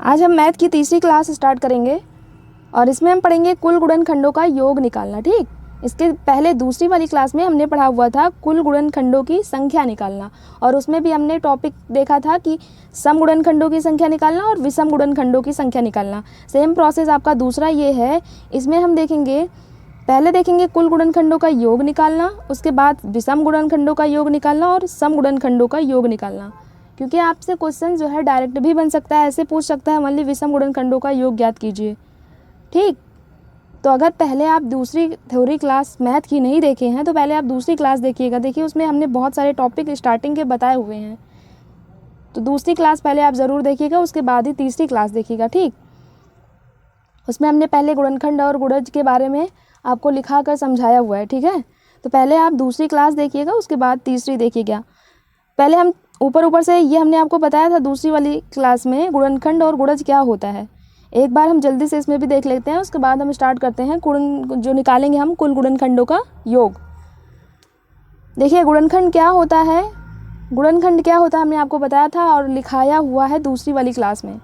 आज हम मैथ की तीसरी क्लास स्टार्ट करेंगे और इसमें हम पढ़ेंगे कुल गुणनखंडों का योग निकालना। ठीक, इसके पहले दूसरी वाली क्लास में हमने पढ़ा हुआ था कुल गुणनखंडों की संख्या निकालना, और उसमें भी हमने टॉपिक देखा था कि सम गुणनखंडों की संख्या निकालना और विषम गुणनखंडों की संख्या निकालना। सेम प्रोसेस आपका दूसरा ये है। इसमें हम देखेंगे, पहले देखेंगे कुल गुणनखंडों का योग निकालना, उसके बाद विषम गुणनखंडों का योग निकालना और सम गुणनखंडों का योग निकालना। क्योंकि आपसे क्वेश्चन जो है डायरेक्ट भी बन सकता है, ऐसे पूछ सकता है मान ली विषम गुणनखंडों का योग ज्ञात कीजिए। ठीक, तो अगर पहले आप दूसरी थ्योरी क्लास मैथ की नहीं देखे हैं तो पहले आप दूसरी क्लास देखिएगा। देखिए उसमें हमने बहुत सारे टॉपिक स्टार्टिंग के बताए हुए हैं, तो दूसरी क्लास पहले आप ज़रूर देखिएगा, उसके बाद ही तीसरी क्लास देखिएगा। ठीक, उसमें हमने पहले गुणनखंड और गुणज के बारे में आपको लिखा कर समझाया हुआ है। ठीक है, तो पहले आप दूसरी क्लास देखिएगा, उसके बाद तीसरी देखिएगा। पहले हम ऊपर से ये हमने आपको बताया था दूसरी वाली क्लास में गुणनखंड और गुणज क्या होता है। एक बार हम जल्दी से इसमें भी देख लेते हैं, उसके बाद हम स्टार्ट करते हैं जो निकालेंगे हम कुल गुणनखंडों का योग। देखिए गुणनखंड क्या होता है, गुणनखंड क्या होता है हमने आपको बताया था और लिखाया हुआ है दूसरी वाली क्लास में।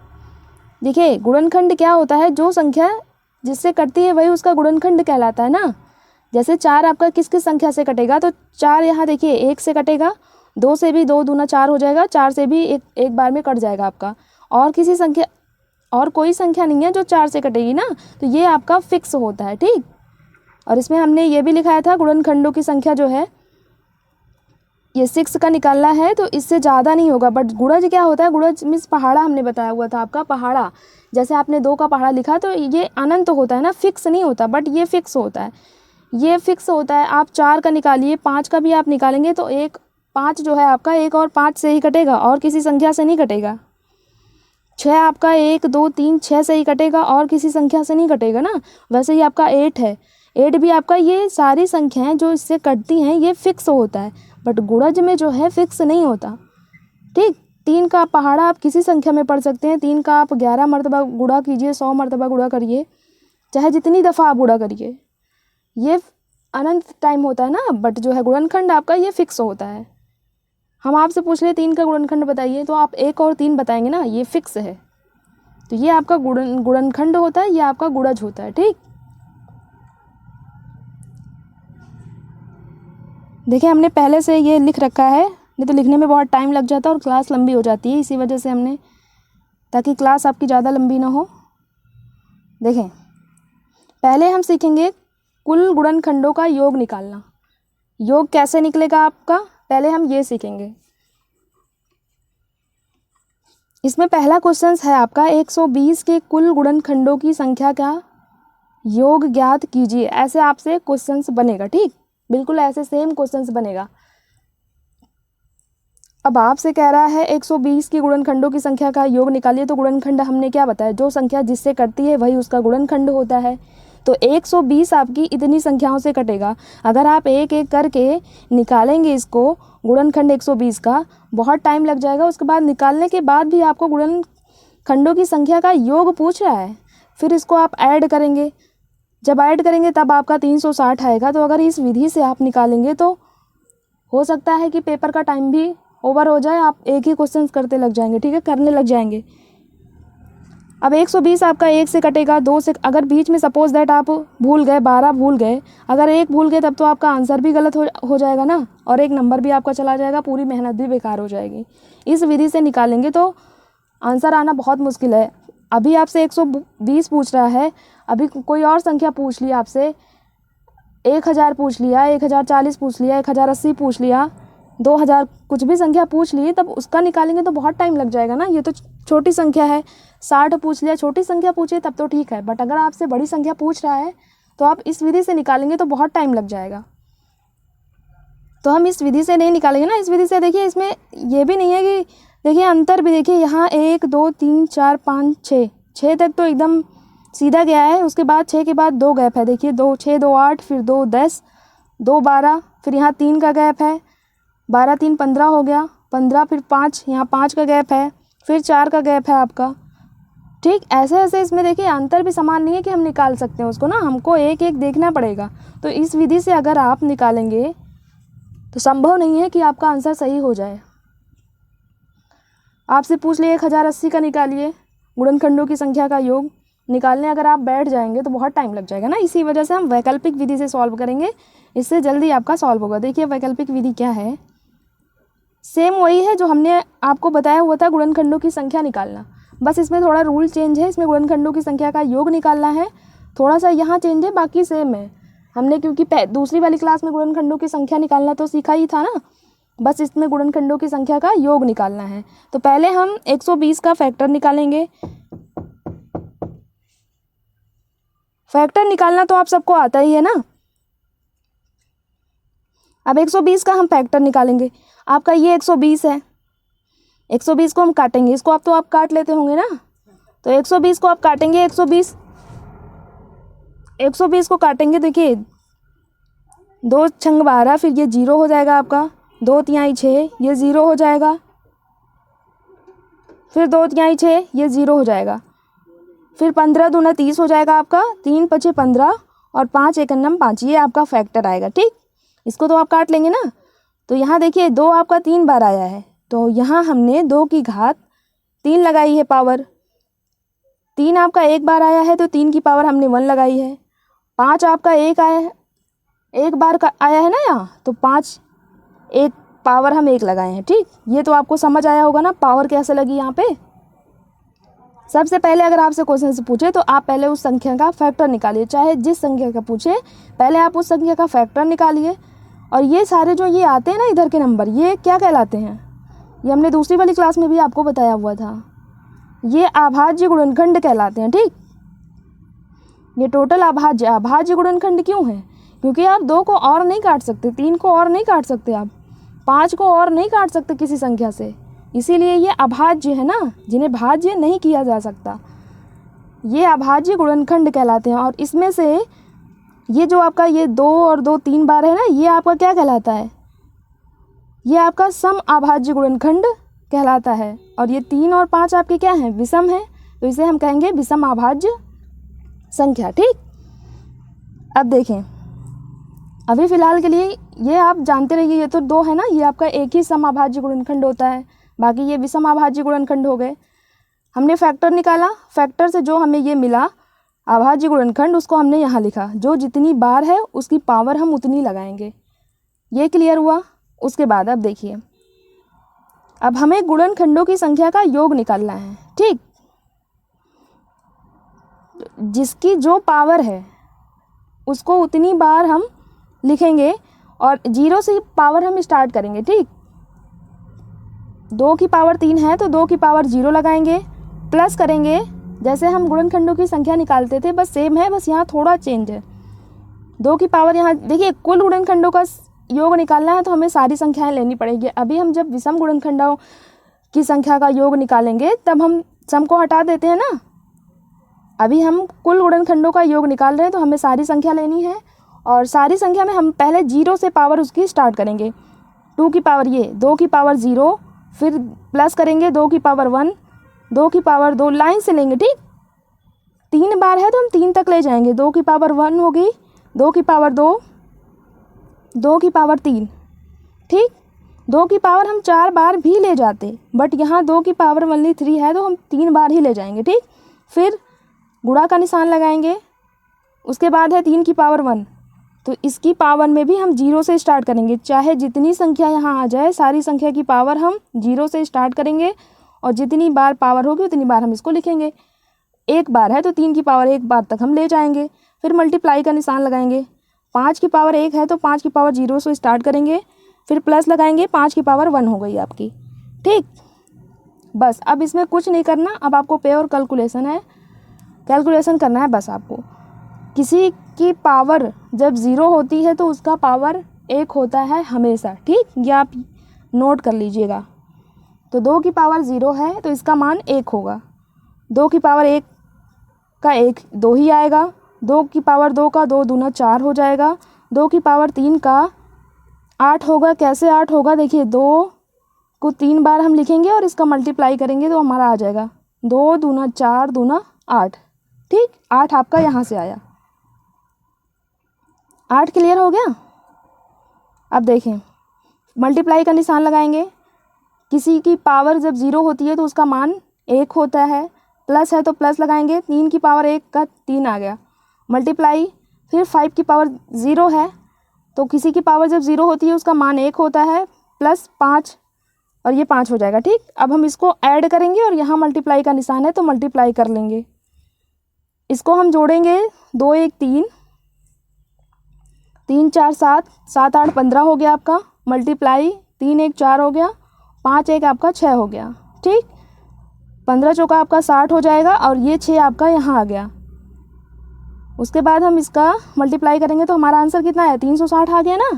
देखिए गुणनखंड क्या होता है, जो संख्या जिससे कटती है वही उसका गुणनखंड कहलाता है ना। जैसे 4 आपका किस किस संख्या से कटेगा, तो 4 यहाँ देखिए 1 से कटेगा, 2 से भी 2 दूना 4 हो जाएगा, 4 से भी एक बार में कट जाएगा आपका। और किसी संख्या और कोई संख्या नहीं है जो 4 से कटेगी ना, तो ये आपका फिक्स होता है। ठीक, और इसमें हमने ये भी लिखाया था गुणनखंडों की संख्या जो है ये 6 का निकालना है, तो इससे ज़्यादा नहीं होगा। बट गुणज क्या होता है, गुणज मीन्स पहाड़ा हमने बताया हुआ था आपका पहाड़ा। जैसे आपने 2 का पहाड़ा लिखा तो ये अनंत होता है ना, फिक्स नहीं होता, बट ये फिक्स होता है, ये फिक्स होता है। आप 4 का निकालिए, 5 का भी आप निकालेंगे तो 5 जो है आपका 1 और 5 से ही कटेगा और किसी संख्या से नहीं कटेगा। 6 आपका 1 2 3 6 से ही कटेगा और किसी संख्या से नहीं कटेगा ना। वैसे ही आपका 8 है, 8 भी आपका, ये सारी संख्याएं जो इससे कटती हैं ये फिक्स होता है, बट गुणज में जो है फिक्स नहीं होता। ठीक, 3 का पहाड़ा आप किसी संख्या में पढ़ सकते हैं, 3 का आप 11 मरतबा गुणा कीजिए, 100 मरतबा गुणा करिए, चाहे जितनी दफ़ा आप गुणा करिए, ये अनंत टाइम होता है ना। बट जो है गुणनखंड आपका ये फिक्स होता है। हम आपसे पूछ ले 3 का गुणनखंड बताइए, तो आप 1 और 3 बताएंगे ना, ये फिक्स है, तो ये आपका गुणनखंड होता है, ये आपका गुणज होता है। ठीक, देखिए हमने पहले से ये लिख रखा है, नहीं तो लिखने में बहुत टाइम लग जाता है और क्लास लंबी हो जाती है, इसी वजह से हमने, ताकि क्लास आपकी ज़्यादा लंबी ना हो। देखें पहले हम सीखेंगे कुल गुणनखंडों का योग निकालना। योग कैसे निकलेगा आपका, पहले हम ये सीखेंगे। इसमें पहला क्वेश्चन है आपका 120 के कुल गुणनखंडों की संख्या का योग ज्ञात कीजिए। ऐसे आपसे क्वेश्चंस बनेगा। ठीक, बिल्कुल ऐसे सेम क्वेश्चंस बनेगा। अब आपसे कह रहा है 120 की गुणनखंडों की संख्या का योग निकालिए, तो गुणनखंड हमने क्या बताया, जो संख्या जिससे कटती है वही उसका गुणनखंड होता है। तो 120 आपकी इतनी संख्याओं से कटेगा। अगर आप एक एक करके निकालेंगे इसको गुणनखंड 120 का, बहुत टाइम लग जाएगा। उसके बाद निकालने के बाद भी आपको गुणनखंडों की संख्या का योग पूछ रहा है, फिर इसको आप ऐड करेंगे, जब ऐड करेंगे तब आपका 360 आएगा। तो अगर इस विधि से आप निकालेंगे तो हो सकता है कि पेपर का टाइम भी ओवर हो जाए, आप एक ही क्वेश्चन करते लग जाएंगे। ठीक है, करने लग जाएंगे। अब 120 आपका 1 से कटेगा, 2 से, अगर बीच में सपोज दैट आप भूल गए, 12 भूल गए, अगर 1 भूल गए तब तो आपका आंसर भी गलत हो जाएगा ना, और एक नंबर भी आपका चला जाएगा, पूरी मेहनत भी बेकार हो जाएगी। इस विधि से निकालेंगे तो आंसर आना बहुत मुश्किल है। अभी आपसे 120 पूछ रहा है, अभी कोई और संख्या पूछ लिया आपसे, 1000 पूछ लिया, 1040 पूछ लिया, 1080 पूछ लिया, 2000 कुछ भी संख्या पूछ ली, तब उसका निकालेंगे तो बहुत टाइम लग जाएगा ना। ये तो छोटी संख्या है, 60 पूछ लिया, छोटी संख्या पूछे तब तो ठीक है, बट अगर आपसे बड़ी संख्या पूछ रहा है तो आप इस विधि से निकालेंगे तो बहुत टाइम लग जाएगा। तो हम इस विधि से नहीं निकालेंगे ना। इस विधि से देखिए इसमें ये भी नहीं है कि, देखिए अंतर भी देखिए, यहाँ 1 2 3 4 5 6 तक तो एकदम सीधा गया है। उसके बाद 6 के बाद 2 गैप है, देखिए 2 6 2 8, फिर 2 10, 2 12, फिर यहाँ 3 का गैप है, 12 3 15 हो गया, 15, फिर 5, यहाँ 5 का गैप है, फिर 4 का गैप है आपका। ठीक, ऐसे ऐसे इसमें देखिए अंतर भी समान नहीं है कि हम निकाल सकते हैं उसको ना, हमको एक एक देखना पड़ेगा। तो इस विधि से अगर आप निकालेंगे तो संभव नहीं है कि आपका आंसर सही हो जाए। आपसे पूछ लिए 1080 का निकालिए, गुणनखंडों की संख्या का योग निकालने अगर आप बैठ जाएंगे तो बहुत टाइम लग जाएगा ना। इसी वजह से हम वैकल्पिक विधि से सॉल्व करेंगे, इससे जल्दी आपका सॉल्व होगा। देखिए वैकल्पिक विधि क्या है, सेम वही है जो हमने आपको बताया हुआ था गुणनखंडों की संख्या निकालना, बस इसमें थोड़ा रूल चेंज है। इसमें गुणनखंडों की संख्या का योग निकालना है, थोड़ा सा यहाँ चेंज है, बाकी सेम है। हमने क्योंकि दूसरी वाली क्लास में गुणनखंडों की संख्या निकालना तो सीखा ही था ना, बस इसमें गुणनखंडों की संख्या का योग निकालना है। तो पहले हम 120 का फैक्टर निकालेंगे। फैक्टर निकालना तो आप सबको आता ही है ना। अब 120 का हम फैक्टर निकालेंगे। आपका ये 120 है, 120 को हम काटेंगे, इसको आप काट लेते होंगे ना। तो 120 को आप काटेंगे, 120 को काटेंगे। देखिए 2 छंग 12, फिर ये 0 हो जाएगा आपका, 2 तिहाई 6, ये 0 हो जाएगा, फिर 2 तिहाई 6, ये 0 हो जाएगा, फिर 15 दूना 30 हो जाएगा आपका, 3 पचे 15 और 5 एक अन्नम 5, ये आपका फैक्टर आएगा। ठीक, इसको तो आप काट लेंगे ना। तो यहाँ देखिए 2 आपका 3 बार आया है, तो यहाँ हमने 2 की घात 3 लगाई है पावर। 3 आपका एक बार आया है तो 3 की पावर हमने 1 लगाई है। 5 आपका एक आया है, एक बार का आया है ना यहाँ, तो 5 एक पावर हम 1 लगाए हैं। ठीक, ये तो आपको समझ आया होगा ना पावर कैसे लगी यहाँ पे। सबसे पहले अगर आपसे क्वेश्चन से पूछे तो आप पहले उस संख्या का फैक्टर निकालिए, चाहे जिस संख्या का पूछे पहले आप उस संख्या का फैक्टर निकालिए। और ये सारे जो ये आते हैं ना इधर के नंबर, ये क्या कहलाते हैं, ये हमने दूसरी वाली क्लास में भी आपको बताया हुआ था, ये अभाज्य गुणनखंड कहलाते हैं। ठीक, ये टोटल अभाज्य गुणनखंड क्यों है, क्योंकि आप 2 को और नहीं काट सकते, 3 को और नहीं काट सकते, आप 5 को और नहीं काट सकते किसी संख्या से, इसीलिए ये अभाज्य है ना, जिन्हें भाज्य नहीं किया जा सकता, ये अभाज्य गुणनखंड कहलाते हैं। और इसमें से ये जो आपका ये 2 और 2 3 बार है ना, ये आपका क्या कहलाता है, ये आपका सम अभाज्य गुणनखंड कहलाता है। और ये 3 और 5 आपके क्या हैं, विषम है, तो इसे हम कहेंगे विषम अभाज्य संख्या। ठीक, अब देखें अभी फ़िलहाल के लिए ये आप जानते रहिए, ये तो 2 है ना, ये आपका एक ही सम अभाज्य गुणनखंड होता है, बाकी ये विषम अभाज्य गुणनखंड हो गए। हमने फैक्टर निकाला, फैक्टर से जो हमें ये मिला अभाज्य गुणनखंड, उसको हमने यहाँ लिखा, जो जितनी बार है उसकी पावर हम उतनी लगाएंगे। ये क्लियर हुआ। उसके बाद अब देखिए, अब हमें गुणनखंडों की संख्या का योग निकालना है। ठीक, जिसकी जो पावर है उसको उतनी बार हम लिखेंगे और 0 से पावर हम स्टार्ट करेंगे। ठीक, 2 की पावर 3 है तो 2 की पावर 0 लगाएंगे, प्लस करेंगे जैसे हम गुणनखंडों की संख्या निकालते थे, बस सेम है, बस यहाँ थोड़ा चेंज है। 2 की पावर यहाँ देखिए, कुल गुणनखंडों का योग निकालना है तो हमें सारी संख्याएं लेनी पड़ेगी। अभी हम जब विषम गुणनखंडों की संख्या का योग निकालेंगे तब हम सम को हटा देते हैं ना, अभी हम कुल गुणनखंडों का योग निकाल रहे हैं तो हमें सारी संख्या लेनी है। और सारी संख्या में हम पहले 0 से पावर उसकी स्टार्ट करेंगे। 2 की पावर ये, 2 की पावर 0, फिर प्लस करेंगे 2 की पावर 1, 2 की पावर 2, लाइन से लेंगे। ठीक, 3 बार है तो हम 3 तक ले जाएंगे, 2 की पावर 1 होगी, 2 की पावर 2, 2 की पावर 3। ठीक, 2 की पावर हम 4 बार भी ले जाते, बट यहाँ 2 की पावर ओनली 3 है तो हम 3 बार ही ले जाएंगे। ठीक, फिर गुणा का निशान लगाएंगे, उसके बाद है 3 की पावर 1, तो इसकी पावर में भी हम 0 से स्टार्ट करेंगे, चाहे जितनी संख्या यहाँ आ जाए सारी संख्या की पावर हम 0 से स्टार्ट करेंगे और जितनी बार पावर होगी उतनी बार हम इसको लिखेंगे। 1 बार है तो 3 की पावर 1 बार तक हम ले जाएंगे, फिर मल्टीप्लाई का निशान लगाएंगे। 5 की पावर 1 है तो 5 की पावर 0 से स्टार्ट करेंगे, फिर प्लस लगाएंगे, 5 की पावर 1 हो गई आपकी। ठीक, बस अब इसमें कुछ नहीं करना, अब आपको प्योर कैलकुलेशन है, कैलकुलेशन करना है बस आपको। किसी की पावर जब 0 होती है तो उसका पावर 1 होता है हमेशा। ठीक, ये आप नोट कर लीजिएगा। तो 2 की पावर 0 है तो इसका मान 1 होगा, 2 की पावर 1 का 1 2 ही आएगा, 2 की पावर 2 का 2 दूना 4 हो जाएगा, 2 की पावर 3 का 8 होगा। कैसे 8 होगा, देखिए 2 को 3 बार हम लिखेंगे और इसका मल्टीप्लाई करेंगे तो हमारा आ जाएगा 2 दूना 4 दूना 8। ठीक, 8 आपका यहाँ से आया। 8 क्लियर हो गया। अब देखें मल्टीप्लाई का निशान लगाएंगे, किसी की पावर जब 0 होती है तो उसका मान 1 होता है, प्लस है तो प्लस लगाएंगे, 3 की पावर 1 का 3 आ गया, मल्टीप्लाई, फिर 5 की पावर 0 है तो किसी की पावर जब 0 होती है उसका मान 1 होता है, प्लस 5 और ये 5 हो जाएगा। ठीक, अब हम इसको ऐड करेंगे और यहाँ मल्टीप्लाई का निशान है तो मल्टीप्लाई कर लेंगे। इसको हम जोड़ेंगे, 2 1 3, 3 4 7, 7 8 15 हो गया आपका, मल्टीप्लाई 3 1 4 हो गया, 5 1 आपका 6 हो गया। ठीक, 15 चौका आपका 60 हो जाएगा और ये 6 आपका यहाँ आ गया। उसके बाद हम इसका मल्टीप्लाई करेंगे तो हमारा आंसर कितना है, 360 आ गया ना।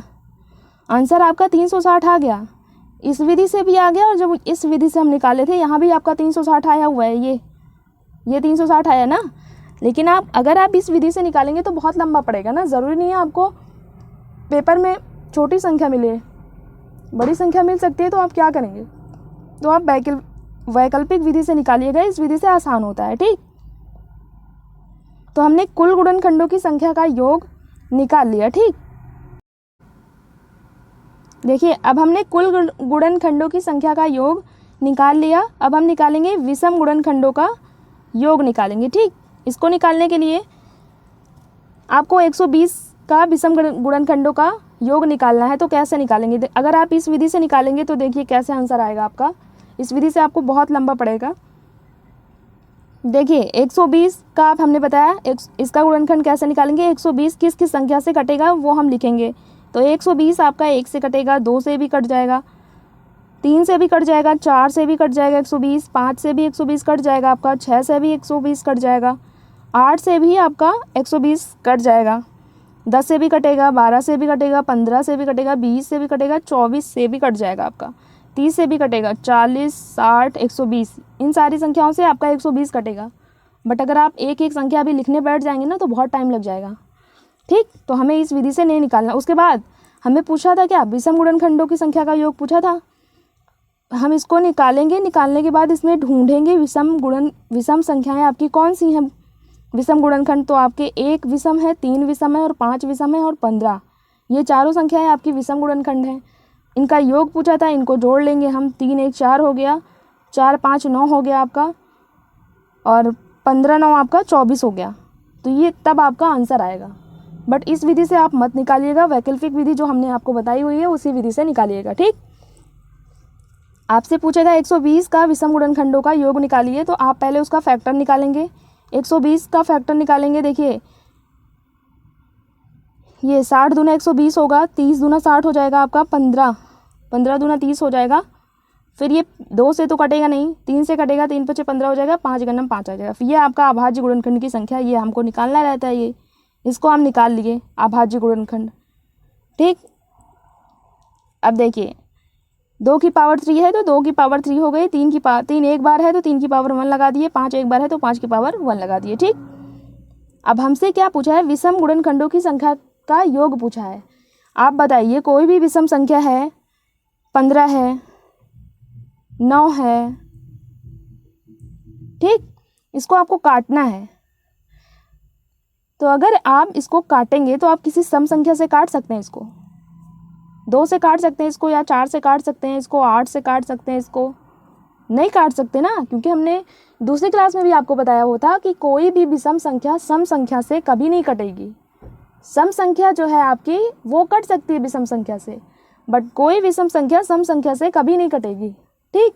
आंसर आपका 360 आ गया, इस विधि से भी आ गया और जब इस विधि से हम निकाले थे यहाँ भी आपका 360 आया हुआ है, ये 360 आया ना। लेकिन अगर आप इस विधि से निकालेंगे तो बहुत लंबा पड़ेगा ना, ज़रूरी नहीं है आपको पेपर में छोटी संख्या मिले, बड़ी संख्या मिल सकती है। तो आप क्या करेंगे, तो आप वैकल्पिक विधि से निकालिएगा, इस विधि से आसान होता है। ठीक, तो हमने कुल गुणनखंडों की संख्या का योग निकाल लिया। ठीक, देखिए अब हमने कुल गुणनखंडों की संख्या का योग निकाल लिया। अब हम निकालेंगे विषम गुणनखंडों का योग निकालेंगे। ठीक, इसको निकालने के लिए आपको 120 का विषम गुणनखंडों का योग निकालना है। तो कैसे निकालेंगे, अगर आप इस विधि से निकालेंगे तो देखिए कैसे आंसर आएगा आपका। इस विधि से आपको बहुत लंबा पड़ेगा। देखिए 120 का आप हमने बताया, इसका गुणनखंड कैसे निकालेंगे, 120 किस किस संख्या से कटेगा वो हम लिखेंगे। तो 120 आपका 1 से कटेगा, 2 से भी कट जाएगा, 3 से भी कट जाएगा, 4 से भी कट जाएगा 120, 5 से भी 120 कट जाएगा आपका, 6 से भी 120 कट जाएगा, 8 से भी आपका 120 कट जाएगा, 10 से भी कटेगा, 12 से भी कटेगा, 15 से भी कटेगा, 20 से भी कटेगा, 24 से भी कट जाएगा आपका, 30 से भी कटेगा, 40, 60, 120, इन सारी संख्याओं से आपका 120 कटेगा। बट अगर आप एक एक संख्या भी लिखने बैठ जाएंगे ना तो बहुत टाइम लग जाएगा। ठीक, तो हमें इस विधि से नहीं निकालना। उसके बाद हमें पूछा था क्या, विषम गुणनखंडों की संख्या का योग पूछा था। हम इसको निकालेंगे, निकालने के बाद इसमें ढूंढेंगे विषम संख्याएं आपकी कौन सी हैं। विषम गुणनखंड तो आपके 1 विषम है, 3 विषम है और 5 विषम है और 15, ये चारों संख्याएं आपकी विषम गुणनखंड हैं। इनका योग पूछा था, इनको जोड़ लेंगे हम, 3 1 4 हो गया, 4 5 9 हो गया आपका, और 15 9 आपका 24 हो गया। तो ये तब आपका आंसर आएगा। बट इस विधि से आप मत निकालिएगा, वैकल्पिक विधि जो हमने आपको बताई हुई है उसी विधि से निकालिएगा। ठीक, आपसे पूछेगा 120 का विषम गुणनखंडों का योग निकालिए, तो आप पहले उसका फैक्टर निकालेंगे। 120 का फैक्टर निकालेंगे, देखिए ये 60 दूना 120 होगा, 30 दूना 60 हो जाएगा आपका, 15 दूना 30 हो जाएगा। फिर ये 2 से तो कटेगा नहीं, 3 से कटेगा, 3 5 15 हो जाएगा, 5 गन्नम 5 आ जाएगा। फिर ये आपका अभाज्य गुणनखंड की संख्या, ये हमको निकालना रहता है, ये इसको हम निकाल लिए अभाज्य गुणनखंड। ठीक, अब देखिए 2 की पावर 3 है तो 2 की पावर 3 हो गई, 3 एक बार है तो 3 की पावर 1 लगा दिए, 5 एक बार है तो 5 की पावर 1 लगा दिए। ठीक, अब हमसे क्या पूछा है, विषम गुणनखंडों की संख्या का योग पूछा है। आप बताइए कोई भी विषम संख्या है, 15 है, 9 है, ठीक, इसको आपको काटना है। तो अगर आप इसको काटेंगे तो आप किसी सम संख्या से काट सकते हैं, इसको 2 से काट सकते हैं इसको, या 4 से काट सकते हैं इसको, 8 से काट सकते हैं इसको, नहीं काट सकते ना, क्योंकि हमने दूसरी क्लास में भी आपको बताया हुआ था कि कोई भी विषम संख्या सम संख्या से कभी नहीं कटेगी। सम संख्या जो है आपकी वो कट सकती है विषम संख्या से, बट कोई विषम संख्या सम संख्या से कभी नहीं कटेगी। ठीक,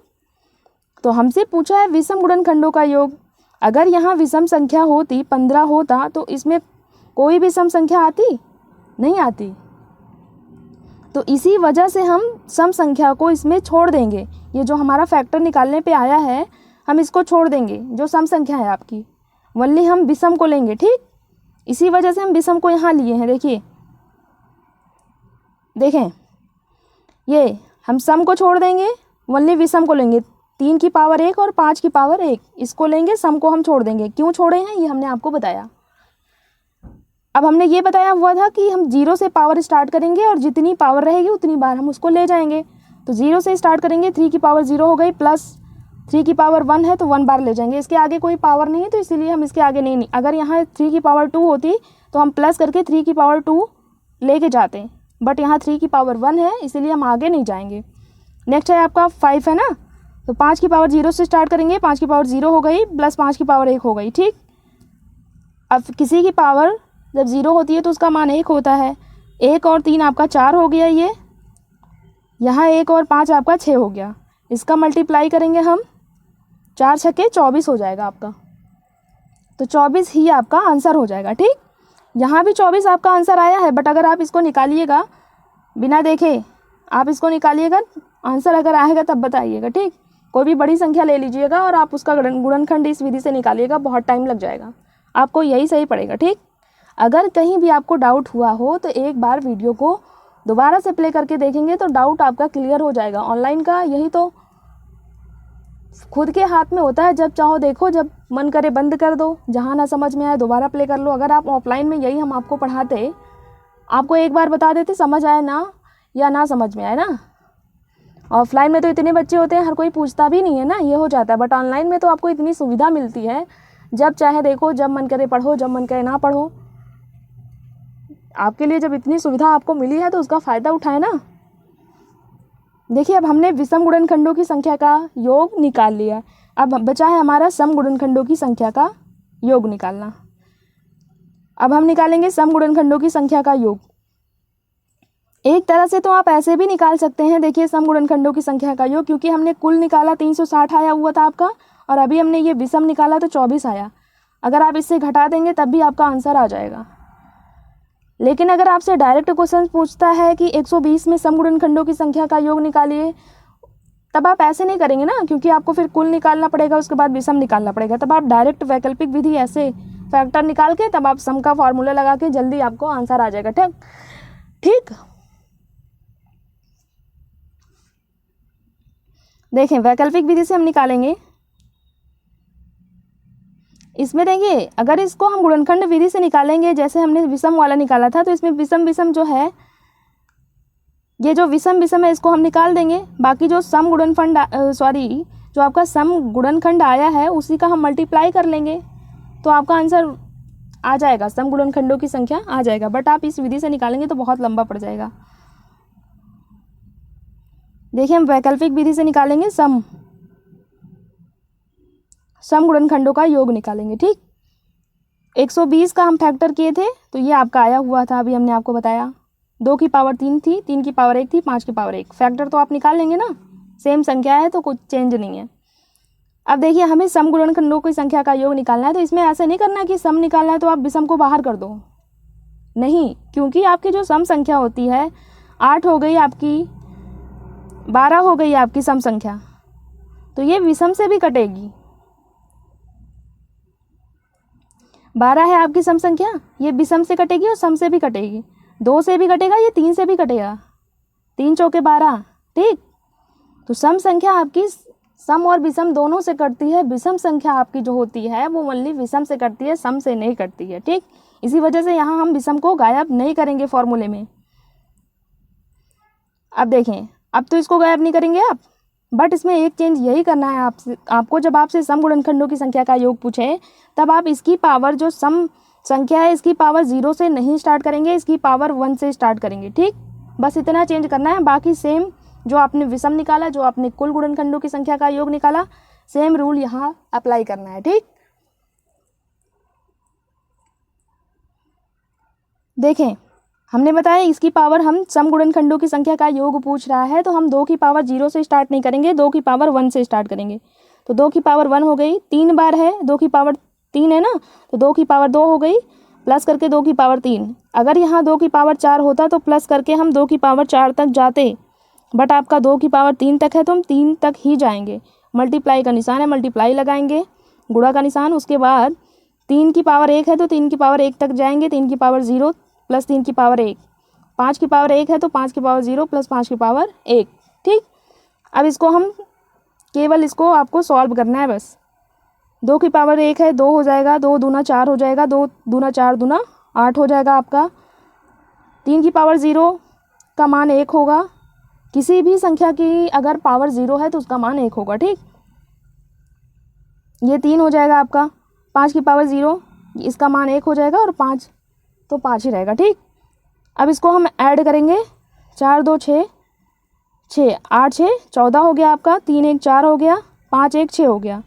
तो हमसे पूछा है विषम गुणनखंडों का योग। अगर यहाँ विषम संख्या होती 15 होता तो इसमें कोई भी सम संख्या आती नहीं आती। तो इसी वजह से हम सम संख्या को इसमें छोड़ देंगे। ये जो हमारा फैक्टर निकालने पे आया है हम इसको छोड़ देंगे, जो सम संख्या है आपकी वनली हम विषम को लेंगे। ठीक, इसी वजह से हम विषम को यहाँ लिए हैं। देखिए देखें, ये हम सम को छोड़ देंगे, वनली विषम को लेंगे। 3 की पावर 1 और 5 की पावर 1 इसको लेंगे, सम को हम छोड़ देंगे। क्यों छोड़े हैं ये हमने आपको बताया। अब हमने ये बताया हुआ था कि हम 0 से पावर स्टार्ट करेंगे और जितनी पावर रहेगी उतनी बार हम उसको ले जाएंगे। तो 0 से स्टार्ट करेंगे, 3 की पावर 0 हो गई, प्लस 3 की पावर 1 है तो 1 बार ले जाएंगे। इसके आगे कोई पावर नहीं है तो इसीलिए हम इसके आगे नहीं। अगर यहाँ 3 की पावर 2 होती तो हम प्लस करके 3 की पावर 2 लेके जाते, बट यहाँ 3 की पावर 1 है इसीलिए हम आगे नहीं जाएंगे। नेक्स्ट है आपका 5 है ना, तो 5 की पावर 0 से स्टार्ट करेंगे, 5 की पावर 0 हो गई प्लस 5 की पावर 1 हो गई, ठीक। अब किसी की पावर जब 0 होती है तो उसका मान 1 होता है। 1 और 3 आपका 4 हो गया, ये यहाँ 1 और 5 आपका 6 हो गया। इसका मल्टीप्लाई करेंगे हम, 4 छक्के 24 हो जाएगा आपका। तो 24 ही आपका आंसर हो जाएगा, ठीक। यहाँ भी 24 आपका आंसर आया है, बट अगर आप इसको निकालिएगा बिना देखे, आप इसको निकालिएगा, आंसर अगर आएगा तब बताइएगा, ठीक। कोई भी बड़ी संख्या ले लीजिएगा और आप उसका गुणनखंड इस विधि से निकालिएगा, बहुत टाइम लग जाएगा, आपको यही सही पड़ेगा, ठीक। अगर कहीं भी आपको डाउट हुआ हो तो एक बार वीडियो को दोबारा से प्ले करके देखेंगे तो डाउट आपका क्लियर हो जाएगा। ऑनलाइन का यही तो खुद के हाथ में होता है, जब चाहो देखो, जब मन करे बंद कर दो, जहाँ ना समझ में आए दोबारा प्ले कर लो। अगर आप ऑफलाइन में यही हम आपको पढ़ाते, आपको एक बार बता देते, समझ आए ना या ना समझ में आए ना। ऑफलाइन में तो इतने बच्चे होते हैं, हर कोई पूछता भी नहीं है ना, ये हो जाता है। बट ऑनलाइन में तो आपको इतनी सुविधा मिलती है, जब चाहे देखो, जब मन करे पढ़ो, जब मन करे ना पढ़ो। आपके लिए जब इतनी सुविधा आपको मिली है तो उसका फ़ायदा उठाए ना। देखिए, अब हमने विषम गुणनखंडों की संख्या का योग निकाल लिया। अब बचा है हमारा सम गुणनखंडों की संख्या का योग निकालना। अब हम निकालेंगे सम गुणनखंडों की संख्या का योग। एक तरह से तो आप ऐसे भी निकाल सकते हैं, देखिए, सम गुणनखंडों की संख्या का योग, क्योंकि हमने कुल निकाला 360 आया हुआ था आपका, और अभी हमने ये विषम निकाला तो 24 आया। अगर आप इससे घटा देंगे तब भी आपका आंसर आ जाएगा। लेकिन अगर आपसे डायरेक्ट क्वेश्चन पूछता है कि 120 में सम गुणनखंडों की संख्या का योग निकालिए, तब आप ऐसे नहीं करेंगे ना, क्योंकि आपको फिर कुल निकालना पड़ेगा, उसके बाद विषम निकालना पड़ेगा। तब आप डायरेक्ट वैकल्पिक विधि ऐसे फैक्टर निकाल के तब आप सम का फॉर्मूला लगा के जल्दी आपको आंसर आ जाएगा, ठीक। देखें, वैकल्पिक विधि से हम निकालेंगे। इसमें देखिए, अगर इसको हम गुणनखंड विधि से निकालेंगे, जैसे हमने विषम वाला निकाला था, तो इसमें विषम विषम जो है, ये जो विषम विषम है इसको हम निकाल देंगे। बाकी जो सम गुणनखंड जो आपका सम गुणनखंड आया है उसी का हम मल्टीप्लाई कर लेंगे, तो आपका आंसर आ जाएगा, सम गुणनखंडों की संख्या आ जाएगा। बट आप इस विधि से निकालेंगे तो बहुत लंबा पड़ जाएगा। देखिए, हम वैकल्पिक विधि से निकालेंगे, सम गुणनखंडों का योग निकालेंगे, ठीक। 120 का हम फैक्टर किए थे तो ये आपका आया हुआ था, अभी हमने आपको बताया। 2 की पावर 3 थी, 3 की पावर 1 थी, 5 की पावर 1, फैक्टर तो आप निकाल लेंगे ना, सेम संख्या है तो कुछ चेंज नहीं है। अब देखिए, हमें सम गुणनखंडों की संख्या का योग निकालना है, तो इसमें ऐसा नहीं करना कि सम निकालना है तो आप विषम को बाहर कर दो, नहीं, क्योंकि आपकी जो सम संख्या होती है 8 हो गई आपकी, 12 हो गई आपकी सम संख्या, तो ये विषम से भी कटेगी। 12 है आपकी सम संख्या, ये विषम से कटेगी और सम से भी कटेगी, 2 से भी कटेगा, ये 3 से भी कटेगा, 3 चौके 12, ठीक। तो सम संख्या आपकी सम और विषम दोनों से कटती है। विषम संख्या आपकी जो होती है वो ओनली विषम से कटती है, सम से नहीं कटती है, ठीक। इसी वजह से यहाँ हम विषम को गायब नहीं करेंगे फॉर्मूले में। अब देखें, अब तो इसको गायब नहीं करेंगे आप, बट इसमें एक चेंज यही करना है आपको, जब आपसे सम गुणनखंडों की संख्या का योग पूछे तब आप इसकी पावर, जो सम संख्या है इसकी पावर 0 से नहीं स्टार्ट करेंगे, इसकी पावर 1 से स्टार्ट करेंगे, ठीक। बस इतना चेंज करना है, बाकी सेम जो आपने विषम निकाला, जो आपने कुल गुणनखंडों की संख्या का योग निकाला, सेम रूल यहाँ अप्लाई करना है, ठीक। देखें, हमने बताया इसकी पावर, हम सम गुणनखंडों की संख्या का योग पूछ रहा है तो हम 2 की पावर 0 से स्टार्ट नहीं करेंगे, 2 की पावर 1 से स्टार्ट करेंगे। तो 2 की पावर 1 हो गई, 3 बार है, 2 की पावर 3 है ना, तो 2 की पावर 2 हो गई, प्लस करके 2 की पावर 3। अगर यहाँ 2 की पावर 4 होता तो प्लस करके हम 2 की पावर 4 तक जाते, बट आपका 2 की पावर 3 तक है तो हम 3 तक ही जाएंगे। मल्टीप्लाई का निशान है, मल्टीप्लाई लगाएंगे, गुणा का निशान, उसके बाद 3 की पावर 1 है तो 3 की पावर 1 तक जाएंगे, 3 की पावर 0 प्लस 3 की पावर 1, 5 की पावर 1 है तो 5 की पावर 0 प्लस 5 की पावर 1, ठीक। अब इसको हम केवल इसको आपको सॉल्व करना है बस। 2 की पावर 1 है, 2 हो जाएगा, 2 दूना 4 हो जाएगा, 2 दूना 4 दूना 8 हो जाएगा आपका। 3 की पावर 0 का मान 1 होगा, किसी भी संख्या की अगर पावर 0 है तो उसका मान 1 होगा, ठीक। ये 3 हो जाएगा आपका। 5 की पावर 0, इसका मान 1 हो जाएगा, और 5 तो 5 ही रहेगा, ठीक। अब इसको हम ऐड करेंगे, 4 2 6, 6, 8 6 14 हो गया आपका, 3 1 4 हो गया, 5 1 6 हो गया।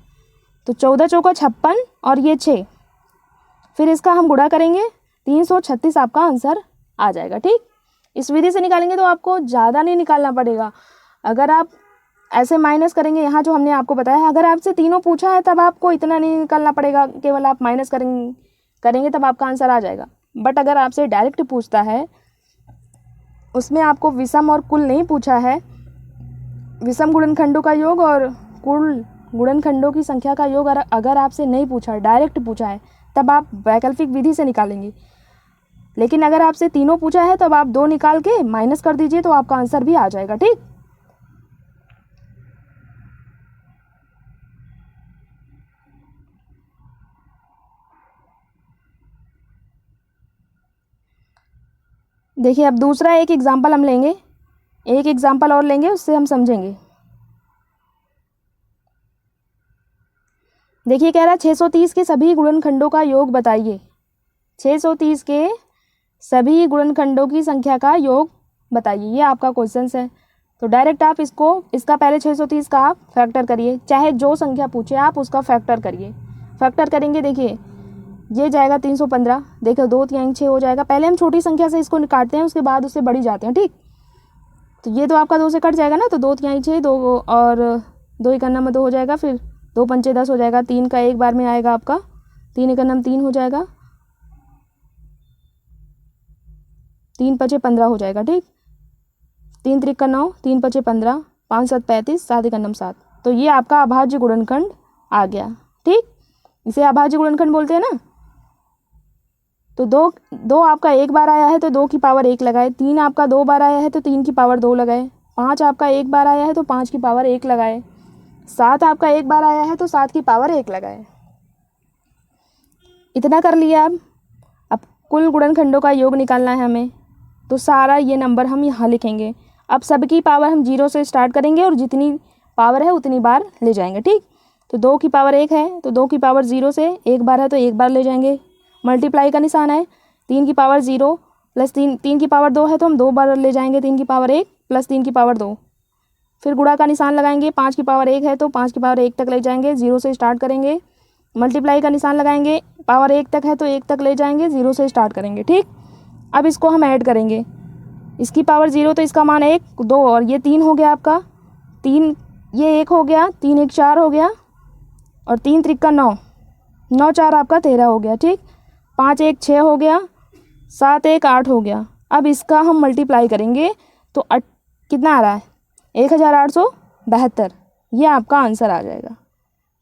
तो 14 चौका 56 और ये 6, फिर इसका हम गुणा करेंगे, 336 आपका आंसर आ जाएगा। ठीक, इस विधि से निकालेंगे तो आपको ज़्यादा नहीं निकालना पड़ेगा। अगर आप ऐसे माइनस करेंगे, यहाँ जो हमने आपको बताया है, अगर आपसे तीनों पूछा है तब आपको इतना नहीं निकालना पड़ेगा, केवल आप माइनस करेंगे तब आपका आंसर आ जाएगा। बट अगर आपसे डायरेक्ट पूछता है, उसमें आपको विषम और कुल नहीं पूछा है, विषम गुणनखंडों का योग और कुल गुणनखंडों की संख्या का योग अगर आपसे नहीं पूछा, डायरेक्ट पूछा है, तब आप वैकल्पिक विधि से निकालेंगे। लेकिन अगर आपसे तीनों पूछा है तब आप 2 निकाल के माइनस कर दीजिए तो आपका आंसर भी आ जाएगा। ठीक, देखिए अब दूसरा एक एग्जाम्पल हम लेंगे, एक एग्जाम्पल और लेंगे, उससे हम समझेंगे। देखिए कह रहा है 630 के सभी गुणनखंडों का योग बताइए। 630 के सभी गुणनखंडों की संख्या का योग बताइए, ये आपका क्वेश्चन है। तो डायरेक्ट आप इसका पहले 630 का आप फैक्टर करिए, चाहे जो संख्या पूछे आप उसका फैक्टर करिए। फैक्टर करेंगे, देखिए ये जाएगा 315, देखो 2 3 6 हो जाएगा। पहले हम छोटी संख्या से इसको काटते हैं, उसके बाद उससे बढ़ी जाते हैं। ठीक, तो ये तो आपका 2 से कट जाएगा ना, तो 2 3 6 2 और 2 1 2 हो जाएगा, फिर 2 5 10 हो जाएगा, 3 का एक बार में आएगा आपका, 3 1 3 हो जाएगा, 3 5 15 हो जाएगा। ठीक, 3 3 9, 3 5 15, 5 7 35, 7 1 7। तो ये आपका अभाज्य गुणनखंड आ गया। ठीक, इसे अभाज्य गुणनखंड बोलते हैं ना। तो दो आपका एक बार आया है तो 2 की पावर 1 लगाए, 3 आपका 2 बार आया है तो 3 की पावर 2 लगाए, 5 आपका एक बार आया है तो 5 की पावर 1 लगाए, 7 आपका एक बार आया है तो 7 की पावर 1 लगाए। इतना कर लिया। अब कुल गुणनखंडों का योग निकालना है हमें, तो सारा ये नंबर हम यहाँ लिखेंगे। अब सबकी पावर हम 0 से स्टार्ट करेंगे और जितनी पावर है उतनी बार ले जाएंगे। ठीक, तो 2 की पावर 1 है तो 2 की पावर 0 से एक बार है तो एक बार ले जाएंगे, मल्टीप्लाई का निशान है। 3 की पावर 0 प्लस 3 की पावर 2 है तो हम 2 बार ले जाएंगे, 3 की पावर 1 प्लस 3 की पावर 2, फिर गुणा का निशान लगाएंगे। 5 की पावर 1 है तो 5 की पावर 1 तक ले जाएंगे, 0 से स्टार्ट करेंगे, मल्टीप्लाई का निशान लगाएंगे, पावर 1 तक है तो 1 तक ले जाएंगे, 0 से स्टार्ट करेंगे। ठीक, अब इसको हम ऐड करेंगे, इसकी पावर 0 तो इसका मान 1 2 और ये 3 हो गया आपका, 3 ये 1 हो गया, 3 1 4 हो गया और 3 3 9, 9 4 आपका 13 हो गया। ठीक, 5 1 6 हो गया, 7 1 8 हो गया। अब इसका हम मल्टीप्लाई करेंगे तो कितना आ रहा है, 1872, ये आपका आंसर आ जाएगा।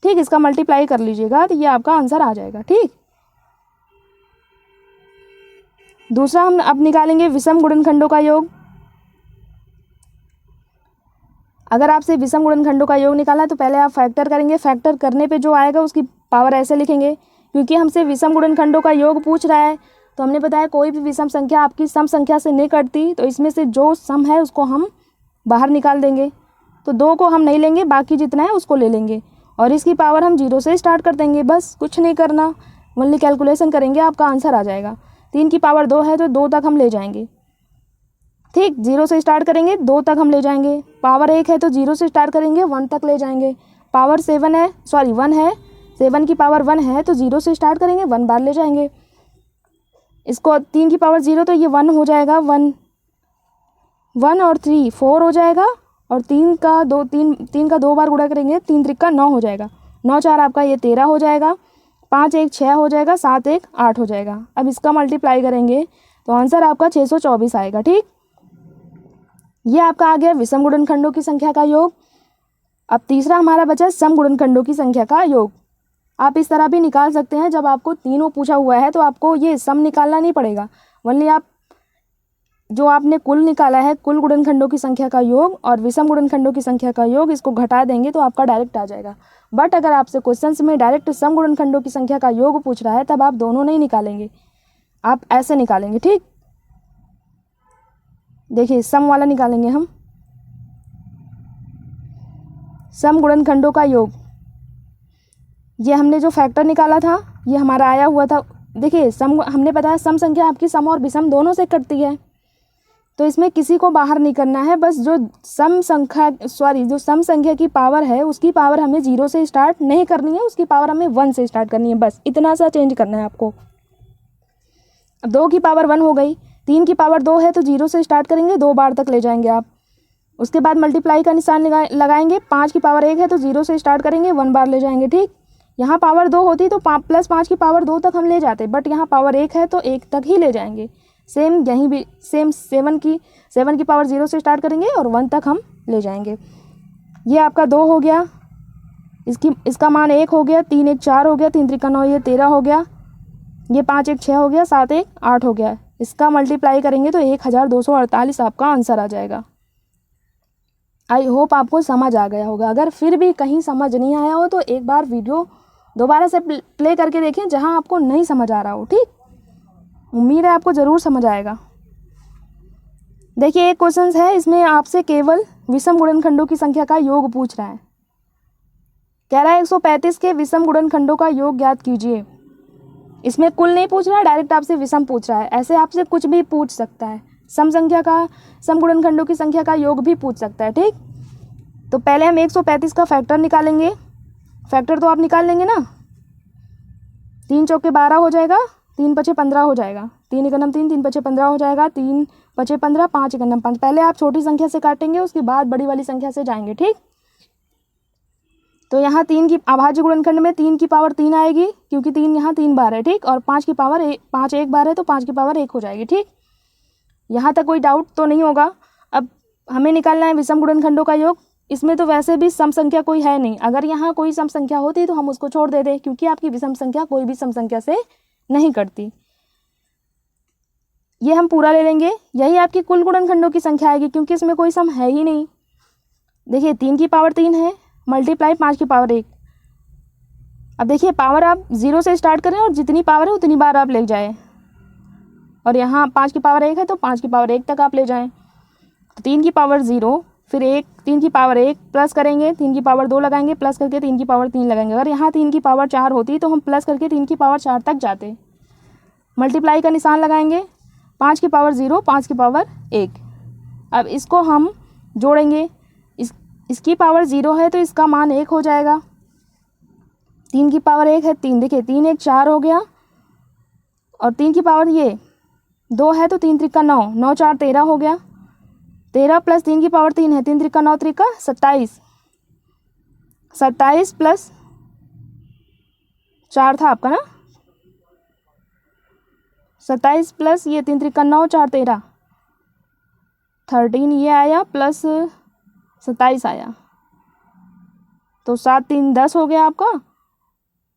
ठीक, इसका मल्टीप्लाई कर लीजिएगा तो ये आपका आंसर आ जाएगा। ठीक, दूसरा हम अब निकालेंगे विषम गुणनखंडों का योग। अगर आपसे विषम गुणनखंडों का योग निकालना है तो पहले आप फैक्टर करेंगे, फैक्टर करने पे जो आएगा उसकी पावर ऐसे लिखेंगे, क्योंकि हमसे विषम गुणनखंडों का योग पूछ रहा है। तो हमने बताया कोई भी विषम संख्या आपकी सम संख्या से नहीं कटती, तो इसमें से जो सम है उसको हम बाहर निकाल देंगे। तो 2 को हम नहीं लेंगे, बाकी जितना है उसको ले लेंगे और इसकी पावर हम 0 से स्टार्ट कर देंगे, बस कुछ नहीं करना, ओनली कैलकुलेशन करेंगे, आपका आंसर आ जाएगा। 3 की पावर 2 है तो 2 तक हम ले जाएंगे। ठीक, 0 से स्टार्ट करेंगे, 2 तक हम ले जाएंगे, पावर 1 है तो 0 से स्टार्ट करेंगे, 1 तक ले जाएंगे, पावर 1 है, 7 की पावर 1 है तो 0 से स्टार्ट करेंगे, 1 बार ले जाएंगे। इसको 3 की पावर 0 तो ये 1 हो जाएगा, 1 और 3 4 हो जाएगा और 3 का 2 बार गुणा करेंगे, 3 3 9 हो जाएगा, 9 4 आपका ये 13 हो जाएगा, 5 1 6 हो जाएगा, 7 1 8 हो जाएगा। अब इसका मल्टीप्लाई करेंगे तो आंसर आपका 624 आएगा। ठीक, ये आपका आ गया विषम गुणनखंडों की संख्या का योग। अब तीसरा हमारा बचा सम गुणनखंडों की संख्या का योग। आप इस तरह भी निकाल सकते हैं, जब आपको तीनों पूछा हुआ है तो आपको ये सम निकालना नहीं पड़ेगा, वरना आप जो आपने कुल निकाला है, कुल गुणनखंडों की संख्या का योग और विषम गुणनखंडों की संख्या का योग, इसको घटा देंगे तो आपका डायरेक्ट आ जाएगा। बट अगर आपसे क्वेश्चंस में डायरेक्ट सम गुणनखंडों की संख्या का योग पूछ रहा है तब आप दोनों नहीं निकालेंगे, आप ऐसे निकालेंगे। ठीक, देखिए सम वाला निकालेंगे हम, सम गुणनखंडों का योग। ये हमने जो फैक्टर निकाला था ये हमारा आया हुआ था। देखिए सम, हमने बताया सम संख्या आपकी सम और विषम दोनों से कटती है, तो इसमें किसी को बाहर नहीं करना है, बस जो सम संख्या की पावर है उसकी पावर हमें 0 से स्टार्ट नहीं करनी है, उसकी पावर हमें 1 से स्टार्ट करनी है, बस इतना सा चेंज करना है आपको। अब 2 की पावर 1 हो गई, 3 की पावर 2 है तो 0 से स्टार्ट करेंगे, 2 बार तक ले जाएंगे आप। उसके बाद मल्टीप्लाई का निशान लगाएंगे, 5 की पावर 1 है तो 0 से स्टार्ट करेंगे, 1 बार ले जाएंगे, ठीक। यहाँ पावर 2 होती तो प्लस 5 की पावर 2 तक हम ले जाते, बट यहाँ पावर 1 है तो 1 तक ही ले जाएंगे। सेम यहीं भी सेम 7 की पावर 0 से स्टार्ट करेंगे और 1 तक हम ले जाएंगे। ये आपका 2 हो गया, इसका मान 1 हो गया, 3 1 4 हो गया, 3 3 9 ये 13 हो गया, ये 5 1 6 हो गया, 7 1 8 हो गया। इसका मल्टीप्लाई करेंगे तो 1248 आपका आंसर आ जाएगा। आई होप आपको समझ आ गया होगा। अगर फिर भी कहीं समझ नहीं आया हो तो एक बार वीडियो दोबारा से प्ले करके देखें जहां आपको नहीं समझ आ रहा हो, ठीक। उम्मीद है आपको ज़रूर समझ आएगा। देखिए एक क्वेश्चन है, इसमें आपसे केवल विषम गुणनखंडों की संख्या का योग पूछ रहा है। कह रहा है 135 के विषम गुणनखंडों का योग ज्ञात कीजिए। इसमें कुल नहीं पूछ रहा है, डायरेक्ट आपसे विषम पूछ रहा है। ऐसे आपसे कुछ भी पूछ सकता है, सम गुणनखंडों की संख्या का योग भी पूछ सकता है, ठीक। तो पहले हम 135 का फैक्टर निकालेंगे। फैक्टर तो आप निकाल लेंगे ना, 3 चौके 12 हो जाएगा, 3 पचे 15 हो जाएगा, 3 एकनम 3, 3 पचे 15 हो जाएगा, 3 पचे 15, 5 एकनम 5। पहले आप छोटी संख्या से काटेंगे, उसके बाद बड़ी वाली संख्या से जाएंगे, ठीक। तो यहाँ 3 की अभाज्य गुणनखंड में 3 की पावर 3 आएगी, क्योंकि 3 यहाँ 3 बार है, ठीक। और 5 की पावर 5 एक बार है तो 5 की पावर 1 हो जाएगी, ठीक। यहाँ तक कोई डाउट तो नहीं होगा। अब हमें निकालना है विषम गुणनखंडों का योग। इसमें तो वैसे भी सम संख्या कोई है नहीं, अगर यहाँ कोई सम संख्या होती तो हम उसको छोड़ देते, क्योंकि आपकी विषम संख्या कोई भी सम संख्या से नहीं कटती। ये हम पूरा ले लेंगे, यही आपकी कुल गुणनखंडों की संख्या आएगी, क्योंकि इसमें कोई सम है ही नहीं। देखिए 3 की पावर 3 है, मल्टीप्लाई 5 की पावर 1। अब देखिए पावर आप 0 से स्टार्ट करें और जितनी पावर है उतनी बार आप ले जाए, और यहाँ 5 की पावर 1 है तो 5 की पावर 1 तक आप ले जाएं। तो 3 की पावर 0, फिर 1, 3 की पावर 1 प्लस करेंगे, 3 की पावर 2 लगाएंगे, प्लस करके 3 की पावर 3 लगाएंगे। अगर यहाँ 3 की पावर 4 होती तो हम प्लस करके 3 की पावर 4 तक जाते। मल्टीप्लाई का निशान लगाएंगे, 5 की पावर 0, 5 की पावर 1। अब इसको हम जोड़ेंगे, इसकी पावर 0 है तो इसका मान 1 हो जाएगा। 3 की पावर 1 है 3, देखिए 3 1 4 हो गया, और 3 की पावर ये 2 है तो 3 3 9, 9 4 13 हो गया। 13 प्लस 3 की पावर 3 है, 3 3 9 3 27, 27 प्लस 4 था आपका ना, 27 प्लस ये 3 3 9 4 13, 13 ये आया प्लस 27 आया, तो 7 3 10 हो गया आपका,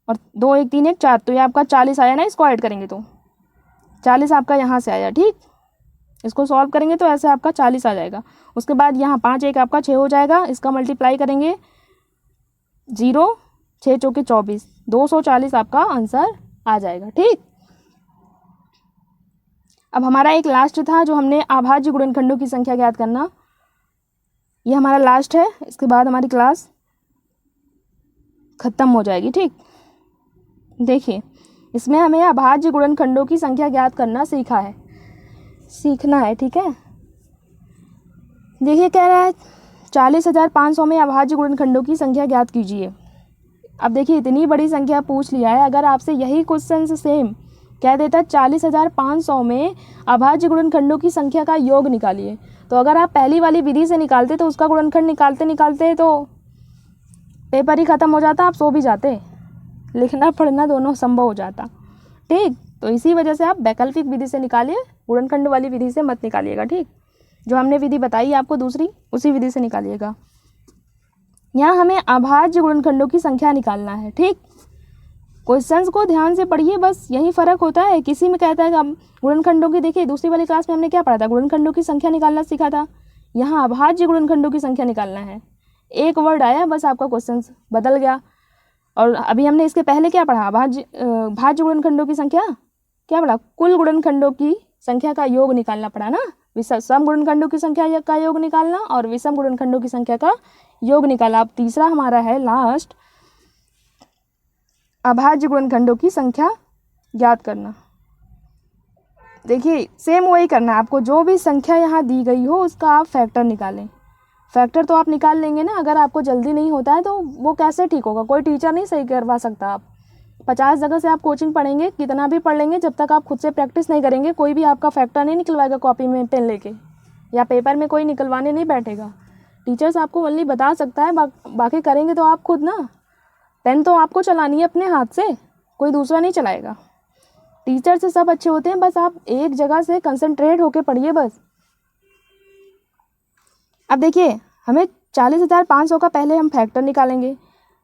और 2 1 3 1 4, तो ये आपका 40 आया ना। इसको ऐड करेंगे तो 40 आपका यहाँ से आया, ठीक। इसको सॉल्व करेंगे तो ऐसे आपका 40 आ जाएगा। उसके बाद यहाँ 5 1 आपका 6 हो जाएगा, इसका मल्टीप्लाई करेंगे 0 6 चौके 24, 240 आपका आंसर आ जाएगा, ठीक। अब हमारा एक लास्ट था जो हमने अभाज्य गुणनखंडों की संख्या ज्ञात करना, ये हमारा लास्ट है। इसके बाद हमारी क्लास खत्म हो जाएगी, ठीक। देखिए इसमें हमें अभाज्य गुणनखंडों की संख्या ज्ञात करना सीखना है, ठीक है। देखिए कह रहा है 40,500 में अभाज्य गुणनखंडों की संख्या ज्ञात कीजिए। अब देखिए इतनी बड़ी संख्या पूछ लिया है, अगर आपसे यही क्वेश्चन सेम कह देता 40,500 में अभाज्य गुणनखंडों की संख्या का योग निकालिए, तो अगर आप पहली वाली विधि से निकालते तो उसका गुणनखंड निकालते निकालते तो पेपर ही ख़त्म हो जाता, आप सो भी जाते, लिखना पढ़ना दोनों संभव हो जाता, ठीक। तो इसी वजह से आप वैकल्पिक विधि से निकालिए, गुणनखंड वाली विधि से मत निकालिएगा, ठीक। जो हमने विधि बताई आपको दूसरी, उसी विधि से निकालिएगा। यहाँ हमें अभाज्य गुणनखंडों की संख्या निकालना है, ठीक। क्वेश्चंस को ध्यान से पढ़िए, बस यही फ़र्क होता है। किसी में कहता है कि अब गुणनखंडों की, देखिए दूसरी वाली क्लास में हमने क्या पढ़ा था, गुणनखंडों की संख्या निकालना सीखा था। यहाँ अभाज्य गुणनखंडों की संख्या निकालना है, एक वर्ड आया बस आपका क्वेश्चन बदल गया। और अभी हमने इसके पहले क्या पढ़ा, भाज्य गुणनखंडों की संख्या क्या पढ़ा, कुल गुणनखंडों की संख्या का योग निकालना पड़ा ना। सम गुणनखंडों की संख्या का योग निकालना और विषम गुणनखंडों की संख्या का योग निकाला। अब तीसरा हमारा है लास्ट, अभाज्य गुणनखंडों की संख्या ज्ञात करना। देखिए सेम वही करना है आपको, जो भी संख्या यहाँ दी गई हो उसका आप फैक्टर निकालें। फैक्टर तो आप निकाल लेंगे ना, अगर आपको जल्दी नहीं होता है तो वो कैसे ठीक होगा, कोई टीचर नहीं सही करवा सकता। आप 50 जगह से आप कोचिंग पढ़ेंगे, कितना भी पढ़ लेंगे, जब तक आप खुद से प्रैक्टिस नहीं करेंगे कोई भी आपका फैक्टर नहीं निकलवाएगा कॉपी में पेन लेके, या पेपर में कोई निकलवाने नहीं बैठेगा। टीचर्स आपको ओनली बता सकता है, बाकी करेंगे तो आप खुद ना। पेन तो आपको चलानी है अपने हाथ से, कोई दूसरा नहीं चलाएगा। टीचर से सब अच्छे होते हैं, बस आप एक जगह से कंसंट्रेट होके पढ़िए बस। अब देखिए हमें 40,500 का पहले हम फैक्टर निकालेंगे,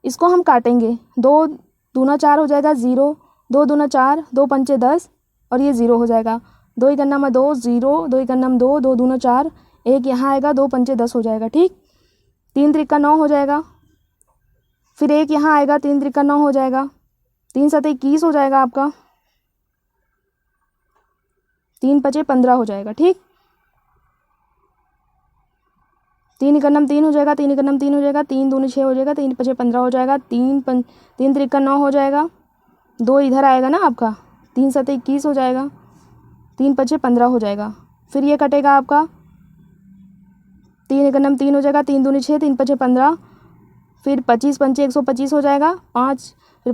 इसको हम काटेंगे। 2 दूना 4 हो जाएगा 0, 2 दूना 4, 2 पंचे 10 और ये 0 हो जाएगा। 2 इकन्नम 2 0, 2 इकन्नम 2, 2 दूना 4, 1 यहाँ आएगा, 2 पंचे 10 हो जाएगा। ठीक, 3 त्रिका 9 हो जाएगा, फिर 1 यहाँ आएगा, 3 त्रिका 9 हो जाएगा, 3 7 21 हो जाएगा आपका, 3 पचे 15 हो जाएगा। ठीक, 3 इकन्नम 3 हो जाएगा, 3 इकन्नम 3 हो जाएगा, 3 दूनी 6 हो जाएगा, 3 पचे 15 हो जाएगा, 3 त्रिका 9 हो जाएगा, 2 इधर आएगा ना आपका, 3 7 21 हो जाएगा, 3 पचे 15 हो जाएगा। फिर ये कटेगा आपका, 3 इकन्नम 3 हो जाएगा, 3 दूनी 6, 3 पचे 15, फिर 25 पंचे 125 हो जाएगा, 5 फिर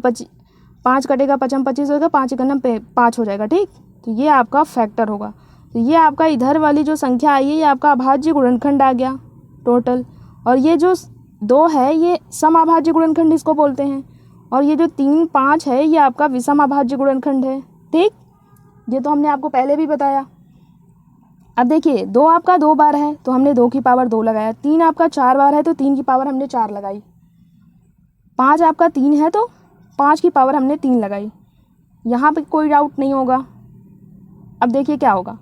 5 कटेगा, 55 25 होगा, 5 इकन्नम 5 हो जाएगा। ठीक, तो ये आपका फैक्टर होगा। तो ये आपका इधर वाली जो संख्या आई है ये आपका अभाज्य गुणनखंड आ गया टोटल, और ये जो 2 है ये समअभाज्य गुणनखंड इसको बोलते हैं, और ये जो 3 5 है ये आपका विषम अभाज्य गुणनखंड है। ठीक, ये तो हमने आपको पहले भी बताया। अब देखिए 2 आपका 2 बार है तो हमने 2 की पावर 2 लगाया, 3 आपका 4 बार है तो 3 की पावर हमने 4 लगाई, 5 आपका 3 है तो 5 की पावर हमने 3 लगाई। यहाँ पे कोई डाउट नहीं होगा। अब देखिए क्या होगा,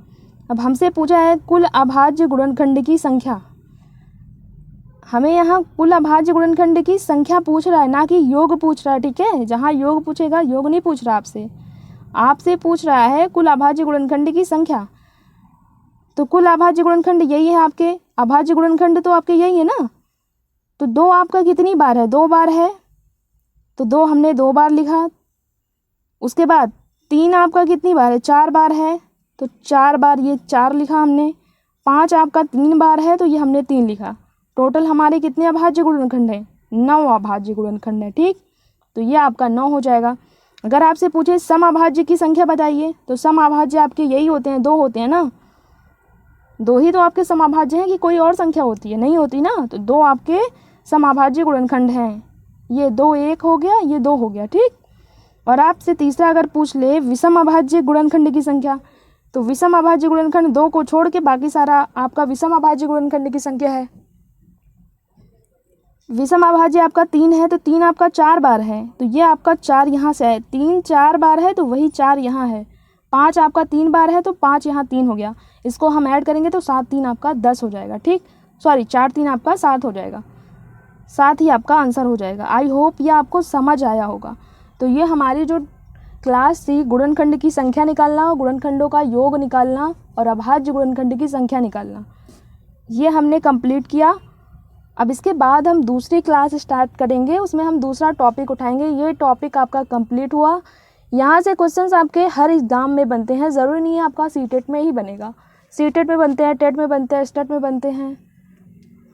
अब हमसे पूछा है कुल अभाज्य गुणनखंड की संख्या। हमें यहाँ कुल अभाज्य गुणनखंड की संख्या पूछ रहा है, ना कि योग पूछ रहा है। ठीक है, जहाँ योग पूछेगा, योग नहीं पूछ रहा आपसे पूछ रहा है कुल अभाज्य गुणनखंड की संख्या। तो कुल अभाज्य गुणनखंड यही है आपके, अभाज्य गुणनखंड तो आपके यही है ना। तो 2 आपका कितनी बार है, 2 बार है तो 2 हमने 2 बार लिखा। उसके बाद 3 आपका कितनी बार है, 4 बार है तो 4 बार ये 4 लिखा हमने। 5 आपका 3 बार है तो ये हमने 3 लिखा। टोटल हमारे कितने अभाज्य गुणनखंड है, 9 अभाज्य गुणनखंड है। ठीक, तो ये आपका 9 हो जाएगा। अगर आपसे पूछे समअभाज्य की संख्या बताइए, तो समअभाज्य आपके यही होते हैं, 2 होते हैं ना। 2 ही तो आपके समअभाज्य हैं कि कोई और संख्या होती है, नहीं होती ना। तो 2 आपके समअभाज्य गुणनखंड हैं, ये 2 1 हो गया, ये 2 हो गया। ठीक, और आपसे तीसरा अगर पूछ ले विषम अभाज्य गुणनखंड की संख्या, तो विषम अभाज्य गुणनखंड 2 को छोड़ के बाकी सारा आपका विषम अभाज्य गुणनखंड की संख्या है। विषम अभाज्य आपका 3 है तो 3 आपका 4 बार है तो ये आपका 4 यहाँ से है, 3 4 बार है तो वही 4 यहाँ है। 5 आपका 3 बार है तो 5 यहाँ 3 हो गया, इसको हम ऐड करेंगे तो 7 3 आपका 10 हो जाएगा। ठीक, सॉरी 4 3 आपका 7 हो जाएगा, 7 ही आपका आंसर हो जाएगा। आई होप ये आपको समझ आया होगा। तो ये हमारी जो क्लास थी गुणनखंड की संख्या निकालना, गुणनखंडों का योग निकालना और अभाज्य गुणनखंड की संख्या निकालना, ये हमने कंप्लीट किया। अब इसके बाद हम दूसरी क्लास स्टार्ट करेंगे, उसमें हम दूसरा टॉपिक उठाएंगे। ये टॉपिक आपका कंप्लीट हुआ। यहाँ से क्वेश्चंस आपके हर एग्ज़ाम में बनते हैं, ज़रूरी नहीं है आपका सीटेट में ही बनेगा। सीटेट में बनते हैं, टेट में बनते हैं, स्टेट में बनते हैं,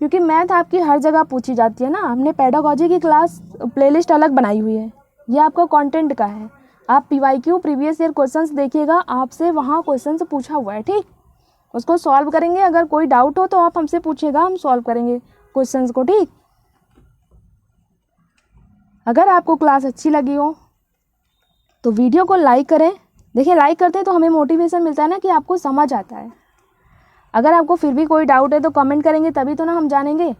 क्योंकि मैथ आपकी हर जगह पूछी जाती है ना। हमने पेडागोजी की क्लास प्लेलिस्ट अलग बनाई हुई है, ये आपका कंटेंट का है। आप PYQ प्रीवियस ईयर क्वेश्चंस देखिएगा, आपसे वहाँ क्वेश्चंस पूछा हुआ है। ठीक, उसको सॉल्व करेंगे। अगर कोई डाउट हो तो आप हमसे पूछिएगा, हम सॉल्व करेंगे क्वेश्चंस को। ठीक, अगर आपको क्लास अच्छी लगी हो तो वीडियो को लाइक करें। देखिए लाइक करते हैं तो हमें मोटिवेशन मिलता है ना कि आपको समझ आता है। अगर आपको फिर भी कोई डाउट है तो कमेंट करेंगे, तभी तो ना हम जानेंगे